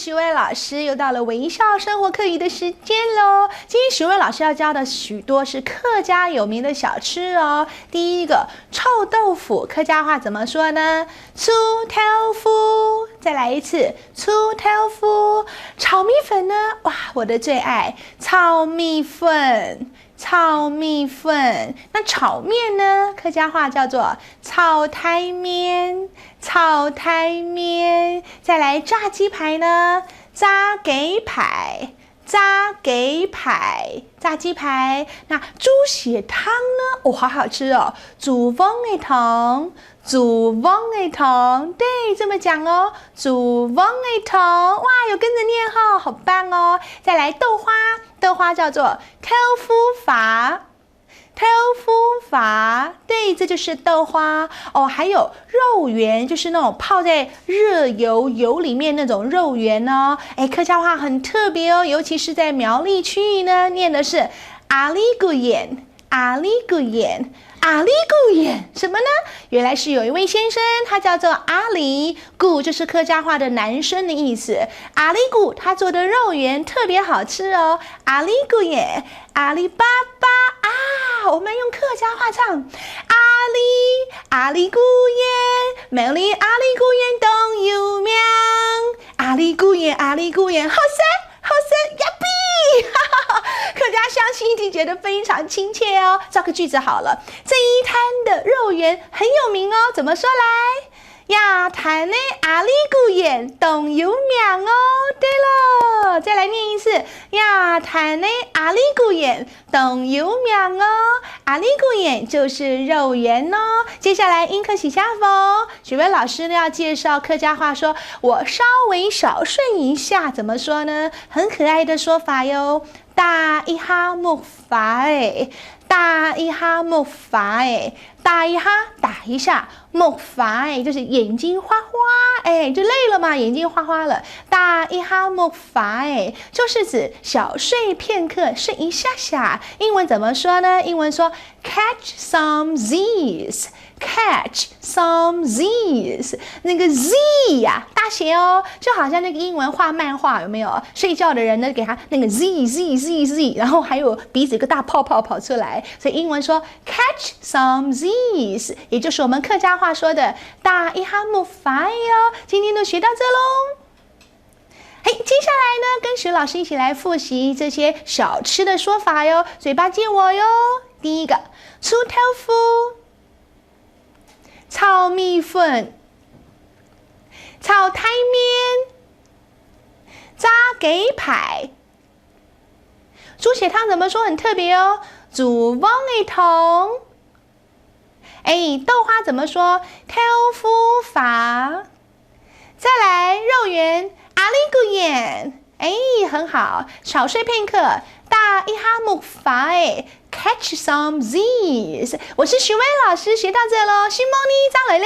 许巍老师，又到了微笑生活课语的时间喽。今天许巍老师要教的许多是客家有名的小吃哦。第一个臭豆腐，客家话怎么说呢？粗豆腐。再来一次，粗豆腐。炒米粉呢？哇，我的最爱，炒米粉。炒米粉，那炒面呢？客家话叫做炒台面，炒台面。再来炸鸡排呢？炸鸡排，炸鸡排，炸鸡排。那猪血汤呢？哦，好好吃哦，煮翁的汤。煮翁的汤，对，这么讲哦，煮翁的汤，哇，有跟着念哈，好棒哦！再来豆花，豆花叫做豆腐法，豆腐法，对，这就是豆花哦。还有肉圆，就是那种泡在热油里面那种肉圆哦。哎，客家话很特别哦，尤其是在苗栗区域呢，念的是阿里古眼，阿里古眼。阿里古眼什么呢？原来是有一位先生，他叫做阿里古，就是客家话的男生的意思。阿里古他做的肉圆特别好吃哦。阿里古眼，阿里巴巴啊！我们用客家话唱：阿里古眼，美丽阿里古眼东有名。阿里古眼，阿里古眼，好吃好吃呀比！客家乡亲一定觉得非常亲切哦。造个句子好了，这一摊的肉圆很有名哦，怎么说来？呀，摊的阿里古眼东有名哦。对了，再来念一次，呀，摊的阿里古眼东有名哦。阿里古眼就是肉圆哦。接下来英课喜相逢，许巍老师呢要介绍客家话说，我稍微少睡一下，怎么说呢？很可爱的说法哟。打一下木筏哎，打一下木筏哎，打一下打一下木筏哎，就是眼睛花花哎，就累了嘛，眼睛花花了。打一下木筏哎，就是指小睡片刻，睡一下下。英文怎么说呢？英文说 catch some Z's。Catch some Z's， 那个 Z 呀、大写哦，就好像那个英文画漫画有没有？睡觉的人呢，给他那个 Z， 然后还有鼻子一个大泡泡跑出来，所以英文说 catch some Z's， 也就是我们客家话说的打一下木筏哟。今天都学到这喽。嘿，接下来呢，跟徐老师一起来复习这些小吃的说法哟，嘴巴借我哟。第一个，粗豆腐。炒米粉，炒台面，炸鸡排，猪血汤怎么说很特别哦？煮翁的汤。哎，豆花怎么说？豆腐法。再来肉圆，阿里古眼。哎，很好，少睡片刻，打一下木筏哎。Catch some Z's， 我是许巍老师，学到这喽，新梦妮张磊了。